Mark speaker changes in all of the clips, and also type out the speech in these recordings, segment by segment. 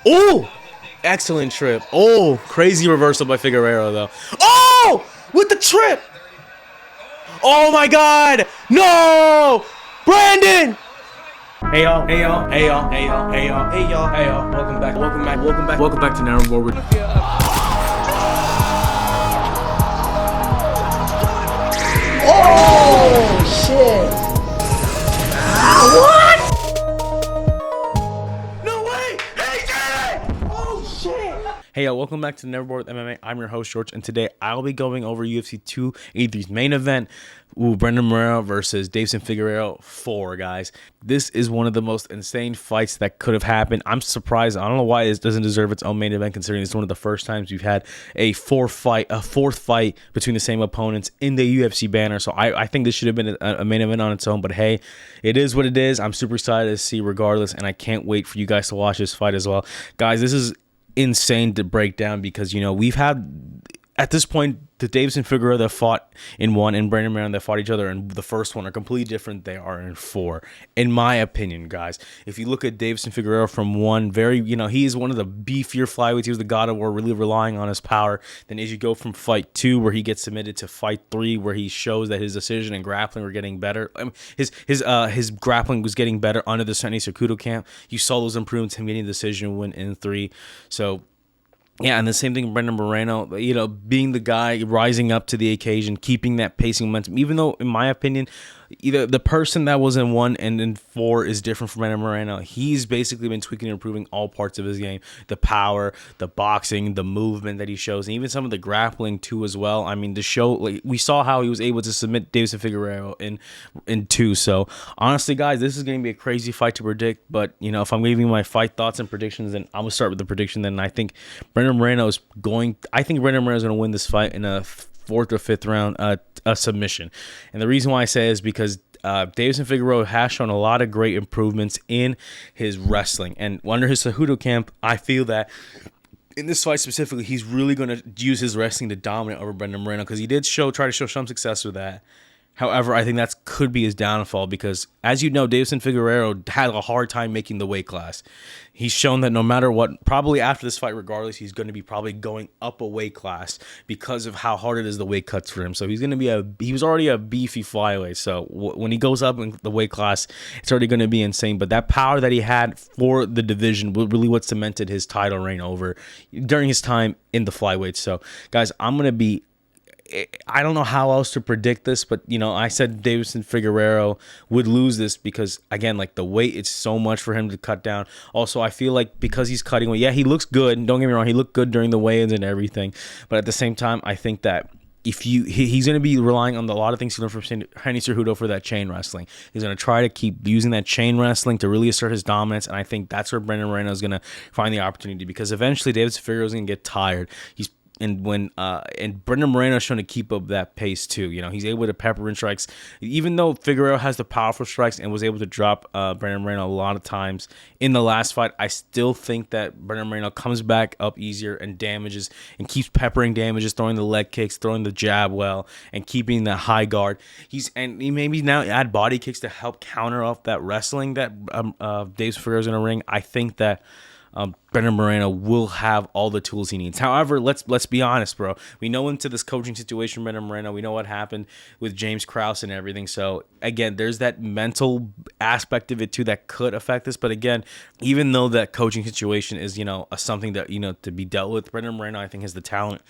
Speaker 1: Oh, excellent trip. Oh, crazy reversal by Figueiredo, though. Oh, with the trip. Oh, my God. No. Brandon. Hey, y'all. Hey, y'all. Hey, y'all. Hey, y'all. Hey, y'all. Hey, y'all. Hey, y'all. Welcome back. Welcome back. Welcome back. Welcome back to Never Bored With
Speaker 2: Oh, shit. What?
Speaker 1: No way! He did it! Oh shit! Hey, y'all, welcome back to Never Bored With MMA. I'm your host, George, and today I'll be going over UFC 283's main event. Brandon Moreno versus Deiveson Figueiredo 4, guys. This is one of the most insane fights that could have happened. I'm surprised. I don't know why it doesn't deserve its own main event, considering it's one of the first times we've had a fourth fight between the same opponents in the UFC banner. So I think this should have been a main event on its own. But hey, it is what it is. I'm super excited to see regardless, and I can't wait for you guys to watch this fight as well. Guys, this is insane to break down because, you know, we've had at this point the Deiveson Figueiredo that fought in 1 and Brandon Moreno that fought each other in the first one are completely different. They are in 4, in my opinion, guys. If you look at Deiveson Figueiredo from 1, he is one of the beefier flyweights. He was the God of War, really relying on his power. Then as you go from fight 2, where he gets submitted, to fight 3, where he shows that his decision and grappling were getting better. I mean, his grappling was getting better under the Cejudo camp. You saw those improvements, him getting the decision win in 3. So yeah, and the same thing, Brandon Moreno, you know, being the guy rising up to the occasion, keeping that pacing momentum, even though, in my opinion, either the person that was in 1 and in 4 is different from Brandon Moreno. He's basically been tweaking and improving all parts of his game, the power, the boxing, the movement that he shows, and even some of the grappling too as well. I mean, we saw how he was able to submit Deiveson Figueiredo in 2. So honestly, guys, this is going to be a crazy fight to predict. But you know, if I'm giving my fight thoughts and predictions, then I'm gonna start with the prediction. Then I think Brandon Moreno is going to win this fight in a 4th or 5th round a submission. And the reason why I say is because Deiveson Figueiredo has shown a lot of great improvements in his wrestling. And under his Cejudo camp, I feel that in this fight specifically, he's really going to use his wrestling to dominate over Brandon Moreno, because he did try to show some success with that. However, I think that could be his downfall because, as you know, Deiveson Figueiredo had a hard time making the weight class. He's shown that no matter what, probably after this fight, regardless, he's going to be probably going up a weight class because of how hard it is the weight cuts for him. So he was already a beefy flyweight. So when he goes up in the weight class, it's already going to be insane. But that power that he had for the division was really what cemented his title reign over during his time in the flyweight. So, guys, I don't know how else to predict this, but, you know, I said Deiveson Figueiredo would lose this because, again, like, the weight, it's so much for him to cut down. Also, I feel like because he's cutting weight, yeah, he looks good. Don't get me wrong, he looked good during the weigh-ins and everything. But at the same time, I think that he's going to be relying on a lot of things he learned from Henry Cejudo for that chain wrestling. He's going to try to keep using that chain wrestling to really assert his dominance, and I think that's where Brandon Moreno is going to find the opportunity, because eventually Deiveson Figueiredo is going to get tired. And Brandon Moreno is trying to keep up that pace too. You know, he's able to pepper in strikes. Even though Figueiredo has the powerful strikes and was able to drop Brandon Moreno a lot of times in the last fight, I still think that Brandon Moreno comes back up easier and damages and keeps peppering damages, throwing the leg kicks, throwing the jab well, and keeping the high guard. He maybe now add body kicks to help counter off that wrestling that Deiveson Figueiredo is going to ring. I think that Brandon Moreno will have all the tools he needs. However, let's be honest, bro. We know into this coaching situation, Brandon Moreno. We know what happened with James Krause and everything. So again, there's that mental aspect of it too that could affect this. But again, even though that coaching situation is, you know, something that, you know, to be dealt with, Brandon Moreno, I think, has the talent,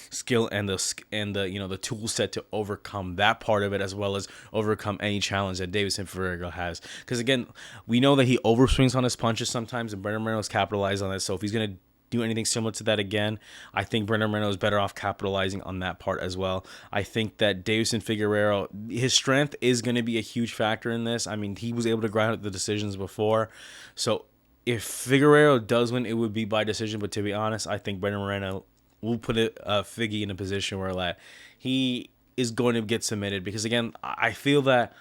Speaker 1: skill, and the you know, the tool set to overcome that part of it, as well as overcome any challenge that Deiveson Figueiredo has. Because again, we know that he overswings on his punches sometimes, and Brandon Moreno has capitalized on that. So if he's going to do anything similar to that again, I think Brandon Moreno is better off capitalizing on that part as well. I think that Deiveson Figueiredo, his strength is going to be a huge factor in this. I mean, he was able to grind out the decisions before. So if Figueiredo does win, it would be by decision. But to be honest, I think Brandon Moreno will put Figgy in a position where he is going to get submitted, because again, I feel that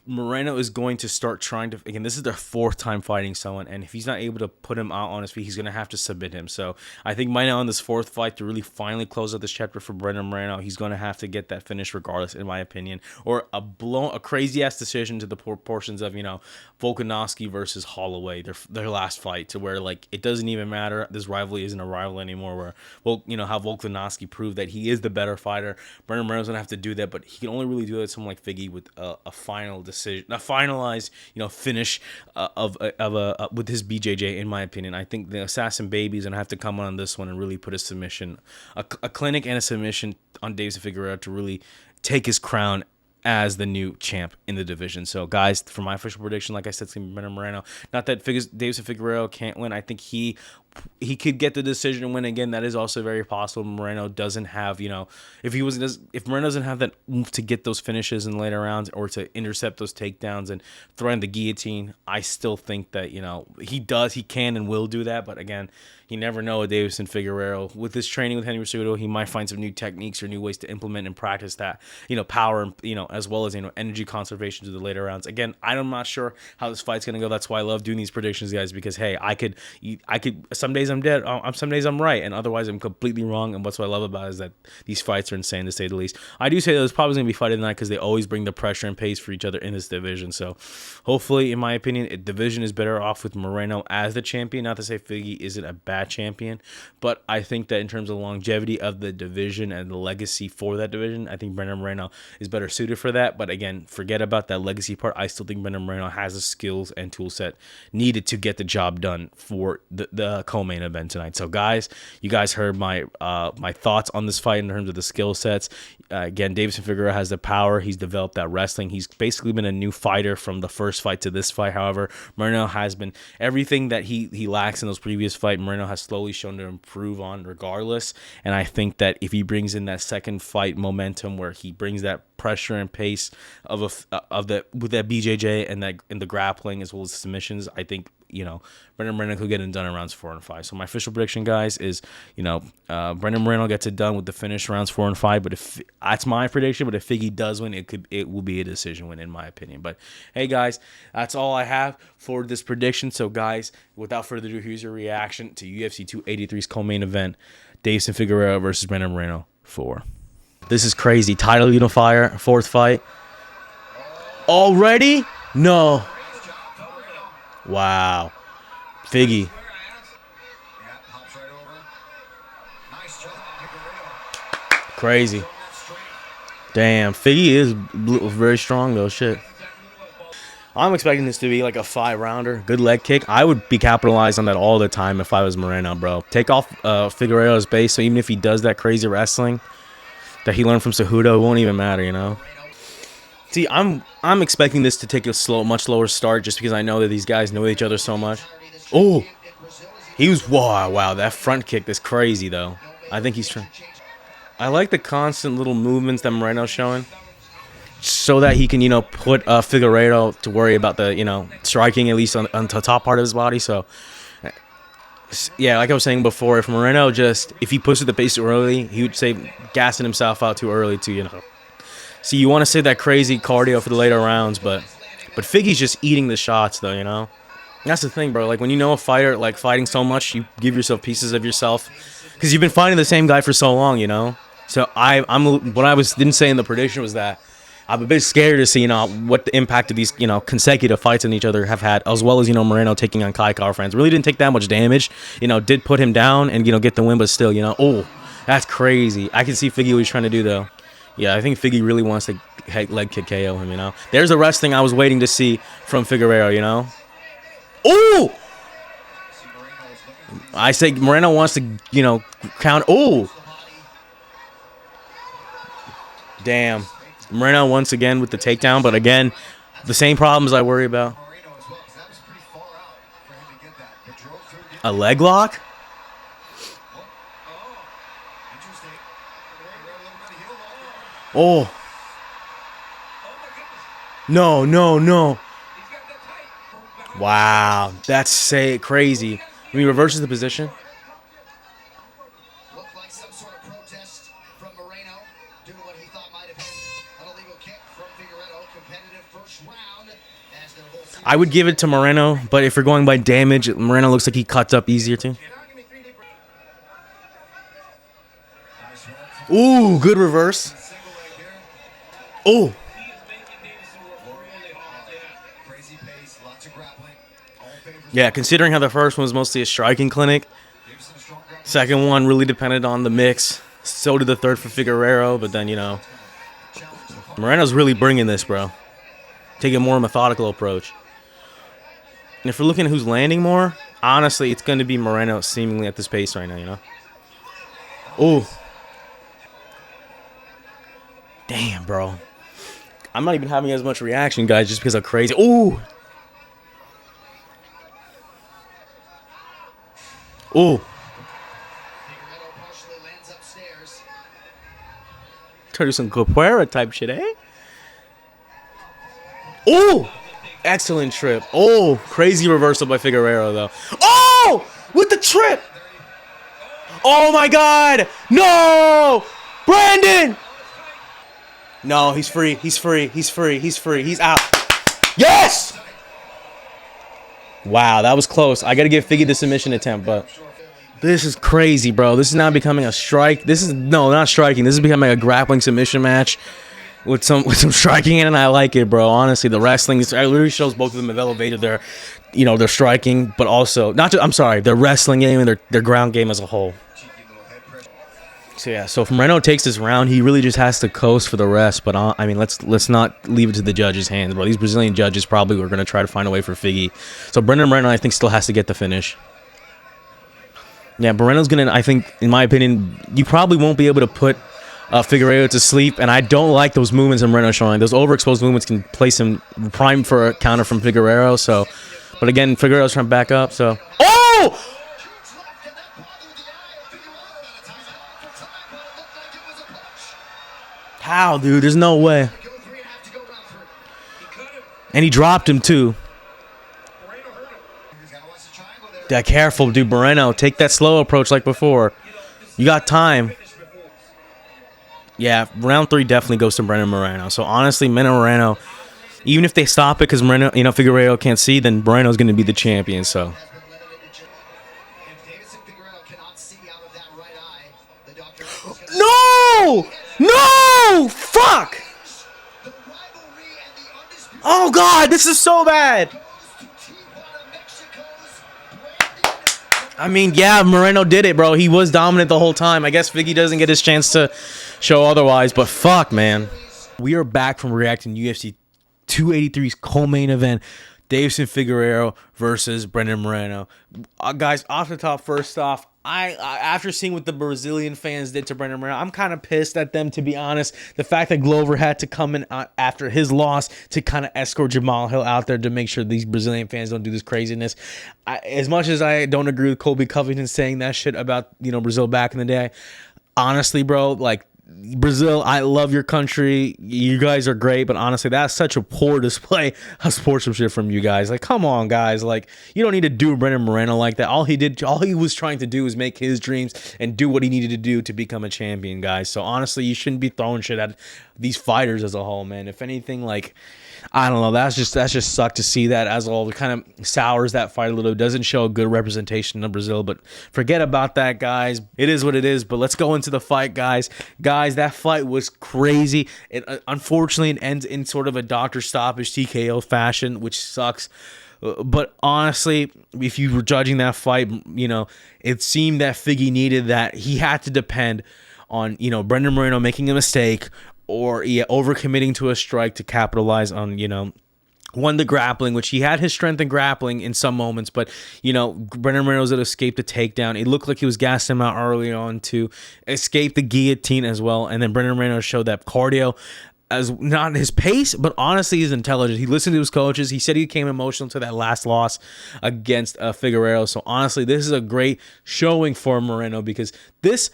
Speaker 1: Moreno is going to start trying to, again, this is their fourth time fighting someone, and if he's not able to put him out on his feet, he's going to have to submit him. So I think by now in this fourth fight, to really finally close out this chapter for Brandon Moreno, he's going to have to get that finish regardless, in my opinion, or a crazy ass decision to the proportions of, Volkanovski versus Holloway, their last fight, to where, like, it doesn't even matter. This rivalry isn't a rival anymore, where, well, how Volkanovski proved that he is the better fighter. Brandon Moreno's going to have to do that, but he can only really do that with someone like Figgy with a final decision, a finalized, finish with his BJJ. In my opinion, I think the Assassin Baby is gonna have to come on this one and really put a submission, a clinic and a submission on Deiveson Figueiredo to really take his crown as the new champ in the division. So, guys, for my official prediction, like I said, it's going to be Brandon Moreno. Not that Deiveson Figueiredo can't win. I think he could get the decision and win again. That is also very possible. Moreno doesn't have, if Moreno doesn't have that oomph to get those finishes in later rounds or to intercept those takedowns and throw in the guillotine, I still think that, he can and will do that. But again, you never know with Deiveson Figueiredo. With his training with Henry Cejudo, he might find some new techniques or new ways to implement and practice that, power, as well as, energy conservation to the later rounds. Again, I'm not sure how this fight's going to go. That's why I love doing these predictions, guys, because, hey, I could, some days I'm dead, some days I'm right, and otherwise I'm completely wrong. And what's what I love about it is that these fights are insane, to say the least. I do say that there's probably going to be fight of the night because they always bring the pressure and pace for each other in this division. So hopefully, in my opinion, the division is better off with Moreno as the champion. Not to say Figgy isn't a bad champion, but I think that in terms of longevity of the division and the legacy for that division, I think Brandon Moreno is better suited for that. But again, forget about that legacy part. I still think Brandon Moreno has the skills and tool set needed to get the job done for the co-main event tonight. So, guys, you guys heard my thoughts on this fight in terms of the skill sets. Again, Deiveson Figueiredo has the power. He's developed that wrestling. He's basically been a new fighter from the first fight to this fight. However, Moreno has been everything that he lacks in those previous fights. Moreno has slowly shown to improve on regardless. And I think that if he brings in that second fight momentum where he brings that pressure and pace with that BJJ and the grappling as well as the submissions, I think Brandon Moreno could get it done in rounds 4 and 5. So my official prediction, guys, is Brandon Moreno gets it done with the finish rounds 4 and 5. But if that's my prediction, but if Figgy does win, it will be a decision win in my opinion. But hey, guys, that's all I have for this prediction. So guys, without further ado, here's your reaction to UFC 283's co-main event: Deiveson Figueiredo versus Brandon Moreno 4. This is crazy. Title unifier, 4th fight. Already? No. Wow. Figgy. Crazy. Damn. Figgy is very strong, though. Shit. I'm expecting this to be like a 5-rounder. Good leg kick. I would be capitalized on that all the time if I was Moreno, bro. Take off Figueiredo's base, so even if he does that crazy wrestling that he learned from Cejudo, it won't even matter, See, I'm expecting this to take a much slower start just because I know that these guys know each other so much. Oh, wow, that front kick is crazy, though. I think he's trying. I like the constant little movements that Moreno's showing so that he can, put Figueiredo to worry about the, striking at least on the top part of his body. So, yeah, like I was saying before, if Moreno if he pushes the pace too early, he would say gassing himself out too early to, See, you want to say that crazy cardio for the later rounds, but Figgy's just eating the shots, though, That's the thing, bro. Like, when you know a fighter, like, fighting so much, you give yourself pieces of yourself. Because you've been fighting the same guy for so long, So, what I didn't say in the prediction was that I'm a bit scared to see, what the impact of these, consecutive fights on each other have had, as well as, Moreno taking on Kai Kara-France. Really didn't take that much damage, did put him down and, get the win, but still, oh, that's crazy. I can see Figgy what he's trying to do, though. Yeah, I think Figgy really wants to leg kick KO him, There's a wrestling I was waiting to see from Figueiredo, Oh! I say Moreno wants to, count. Oh! Damn. Moreno once again with the takedown, but again, the same problems I worry about. A leg lock? Oh. No. Wow. That's crazy. I mean, reverses the position. Looked like some sort of protest from Moreno due to what he thought might have been an illegal kick from Figueiredo. Competitive first I would give it to Moreno, but if we're going by damage, Moreno looks like he cuts up easier too. Ooh, good reverse. Oh. Yeah, considering how the first one was mostly a striking clinic, second one really depended on the mix. So did the third for Figueiredo, but then, Moreno's really bringing this, bro. Take a more methodical approach. And if we're looking at who's landing more, honestly, it's going to be Moreno seemingly at this pace right now, Ooh. Damn, bro. I'm not even having as much reaction, guys, just because I'm crazy. Ooh. Ooh. Try to do some capoeira type shit, eh? Ooh. Excellent trip. Oh, crazy reversal by Figueiredo, though. Oh! With the trip! Oh, my God! No! Brandon! No, he's free. He's free. He's free. He's free. He's out. Yes! Wow, that was close. I got to give Figgy the submission attempt, but this is crazy, bro. This is now becoming a strike. This is, no, not striking. This is becoming a grappling submission match with some striking in it, and I like it, bro. Honestly, the wrestling it literally shows both of them have elevated their, their striking, but also their wrestling game and their ground game as a whole. So yeah, so if Moreno takes this round, he really just has to coast for the rest. But I mean, let's not leave it to the judges' hands, bro. These Brazilian judges probably were gonna try to find a way for Figgy. So Brandon Moreno, I think, still has to get the finish. Yeah, Moreno's gonna. I think, in my opinion, you probably won't be able to put Figueiredo to sleep, and I don't like those movements Moreno showing. Those overexposed movements can place him prime for a counter from Figueiredo. So, but again, Figueiredo's trying to back up. So, oh! How, dude? There's no way. And he dropped him, too. Yeah, careful, dude. Moreno, take that slow approach like before. You got time. Yeah, round 3 definitely goes to Brandon Moreno. So, honestly, Moreno, even if they stop it because Moreno, Figueiredo can't see, then Moreno's going to be the champion, so. No! No! Fuck! Oh, God, this is so bad. I mean, yeah, Moreno did it, bro. He was dominant the whole time. I guess Figgy doesn't get his chance to show otherwise, but fuck, man. We are back from reacting UFC 283's co-main event. Deiveson Figueiredo versus Brandon Moreno. Guys, off the top, first off, I after seeing what the Brazilian fans did to Brandon Moreno, I'm kind of pissed at them, to be honest. The fact that Glover had to come in after his loss to kind of escort Jamal Hill out there to make sure these Brazilian fans don't do this craziness. As much as I don't agree with Colby Covington saying that shit about, Brazil back in the day, honestly, bro, like, Brazil, I love your country. You guys are great, but honestly, that's such a poor display of sportsmanship from you guys. Like, come on, guys. Like, you don't need to do Brandon Moreno like that. All he was trying to do was make his dreams and do what he needed to do to become a champion, guys. So honestly, you shouldn't be throwing shit at these fighters as a whole, man. If anything, like, I don't know. That's just sucked to see that as all. It kind of sours that fight a little. It doesn't show a good representation of Brazil, but forget about that, guys. It is what it is, but let's go into the fight, guys. Guys, that fight was crazy. Unfortunately, it ends in sort of a doctor stoppage TKO fashion, which sucks. But honestly, if you were judging that fight, it seemed that Figgy needed that. He had to depend on, Brandon Moreno making a mistake or overcommitting to a strike to capitalize on, the grappling, which he had his strength in grappling in some moments, but, Brandon Moreno was able to escape the takedown. It looked like he was gassing him out early on to escape the guillotine as well, and then Brandon Moreno showed that cardio as not his pace, but honestly his intelligence. He listened to his coaches. He said he became emotional to that last loss against Figueiredo. So honestly, this is a great showing for Moreno because this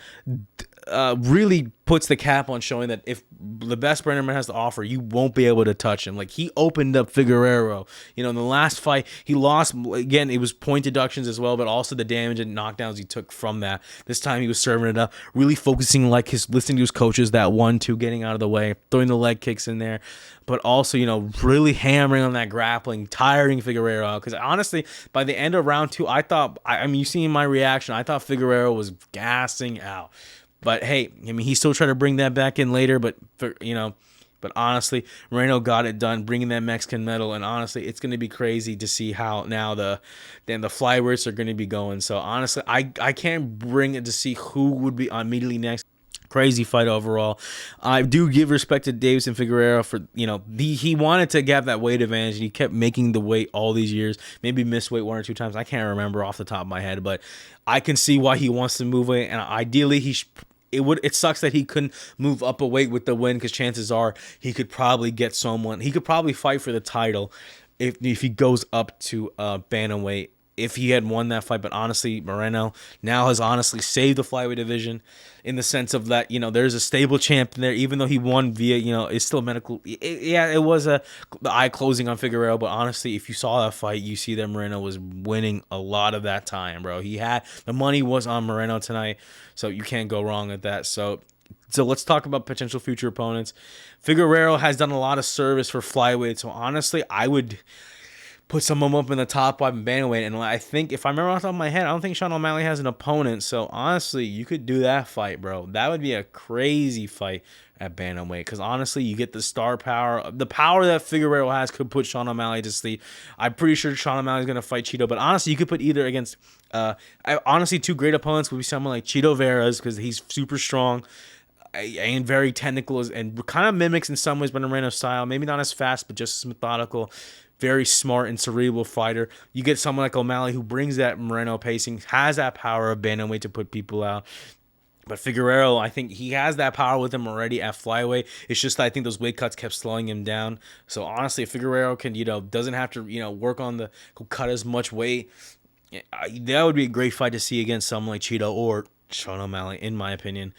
Speaker 1: really puts the cap on showing that if the best Brandon Moreno has to offer, you won't be able to touch him. Like, he opened up Figueiredo. In the last fight, he lost. Again, it was point deductions as well, but also the damage and knockdowns he took from that. This time he was serving it up, really focusing, like, listening to his coaches, that 1-2, getting out of the way, throwing the leg kicks in there, but also, really hammering on that grappling, tiring Figueiredo out. Because honestly, by the end of round 2, I thought, you see my reaction, I thought Figueiredo was gassing out. But hey, he still tried to bring that back in later, but honestly, Moreno got it done, bringing that Mexican medal, and honestly, it's going to be crazy to see how now the flyweights are going to be going. So honestly, I can't bring it to see who would be immediately next. Crazy fight overall. I do give respect to Deiveson Figueiredo for, he wanted to get that weight advantage, and he kept making the weight all these years. Maybe missed weight 1 or 2 times. I can't remember off the top of my head, but I can see why he wants to move weight, and ideally it sucks that he couldn't move up a weight with the win, because chances are he could probably get someone. He could probably fight for the title if he goes up to bantamweight, if he had won that fight. But honestly, Moreno now has honestly saved the flyweight division, in the sense of that, there's a stable champ in there, even though he won via, it's still medical. It was the eye closing on Figueiredo, but honestly, if you saw that fight, you see that Moreno was winning a lot of that time, bro. The money was on Moreno tonight, so you can't go wrong with that. So let's talk about potential future opponents. Figueiredo has done a lot of service for flyweight, so honestly, I would put some of them up in the top 5 in bantamweight. And I think, if I remember off the top of my head, I don't think Sean O'Malley has an opponent. So honestly, you could do that fight, bro. That would be a crazy fight at bantamweight, because honestly, you get the star power. The power that Figueiredo has could put Sean O'Malley to sleep. I'm pretty sure Sean O'Malley is going to fight Cheeto, but honestly, you could put either against honestly, 2 great opponents would be someone like Cheeto Veras, because he's super strong and very technical, and kind of mimics in some ways Brandon Moreno's style. Maybe not as fast, but just as methodical. Very smart and cerebral fighter. You get someone like O'Malley, who brings that Moreno pacing, has that power of bantamweight to put people out. But Figueiredo, I think he has that power with him already at flyweight. It's just that I think those weight cuts kept slowing him down. So honestly, if Figueiredo can, doesn't have to, work on cut as much weight, that would be a great fight to see against someone like Cheeto or Sean O'Malley, in my opinion.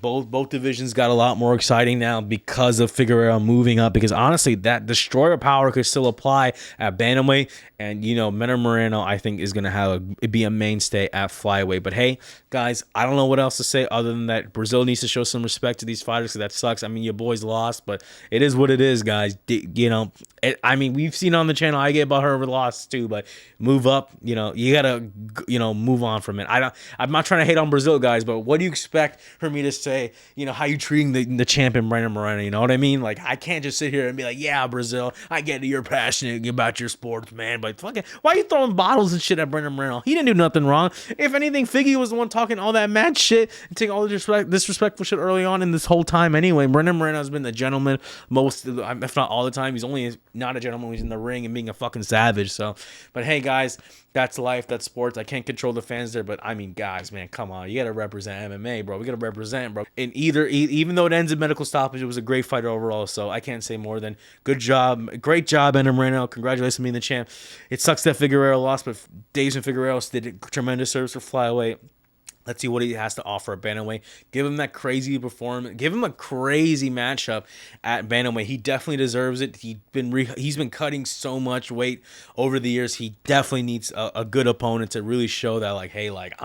Speaker 1: Both divisions got a lot more exciting now because of Figueiredo moving up, because honestly, that destroyer power could still apply at bantamweight, and Brandon Moreno, I think, is going to be a mainstay at flyweight. But hey, guys, I don't know what else to say other than that Brazil needs to show some respect to these fighters, because that sucks. I mean, your boys lost, but it is what it is, guys. We've seen on the channel, I get about her loss too, but move up. You gotta move on from it. I'm not trying to hate on Brazil, guys, but what do you expect for me to say? How you treating the champion Brandon Moreno? You know what I mean? Like, I can't just sit here and be like, yeah, Brazil, I get it, you're passionate about your sports, man, but fucking, why are you throwing bottles and shit at Brandon Moreno? He didn't do nothing wrong. If anything, Figgy was the one talking all that mad shit and taking all the disrespectful shit early on in this whole time anyway. Brandon Moreno has been the gentleman most, if not all the time. He's only not a gentleman when he's in the ring and being a fucking savage. So, but hey, guys, that's life, that's sports. I can't control the fans there, but I mean, guys, man, come on, you gotta represent MMA, bro. We gotta represent, bro. And even though it ends in medical stoppage, it was a great fight overall. So I can't say more than good job, great job, Brandon Moreno. Congratulations on being the champ. It sucks that Figueiredo lost, but Deiveson Figueiredo did tremendous service for flyweight. Let's see what he has to offer at bantamweight. Give him that crazy performance. Give him a crazy matchup at bantamweight. He definitely deserves it. He's been cutting so much weight over the years. He definitely needs a good opponent to really show that, like, hey, like,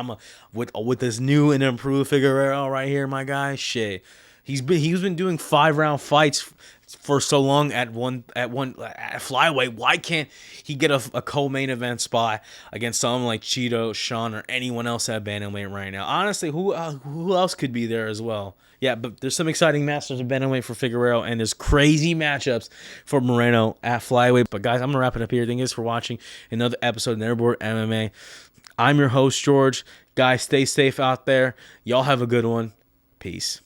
Speaker 1: with this new and improved Figueiredo right here, my guy. Shit, he's been doing 5-round fights for so long at flyweight. Why can't he get a co-main event spot against someone like Cheeto, Sean, or anyone else at bantamweight right now? Honestly, who else could be there as well? Yeah, but there's some exciting masters in bantamweight for Figueiredo, and there's crazy matchups for Moreno at flyweight. But guys, I'm gonna wrap it up here. Thank you guys for watching another episode of Never Bored MMA. I'm your host, George. Guys, stay safe out there. Y'all have a good one. Peace.